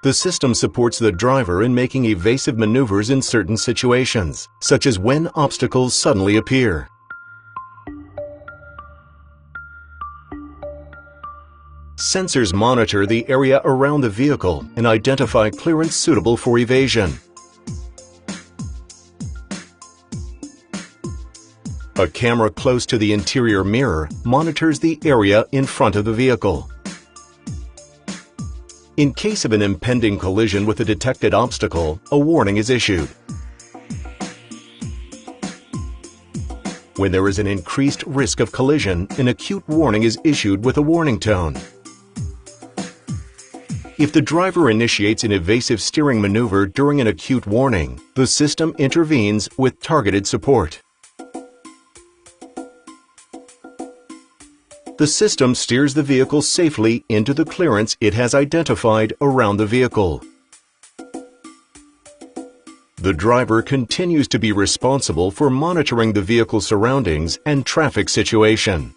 The system supports the driver in making evasive maneuvers in certain situations, such as when obstacles suddenly appear. Sensors monitor the area around the vehicle and identify clearance suitable for evasion. A camera close to the interior mirror monitors the area in front of the vehicle. In case of an impending collision with a detected obstacle, a warning is issued. When there is an increased risk of collision, an acute warning is issued with a warning tone. If the driver initiates an evasive steering maneuver during an acute warning, the system intervenes with targeted support. The system steers the vehicle safely into the clearance it has identified around the vehicle. The driver continues to be responsible for monitoring the vehicle surroundings and traffic situation.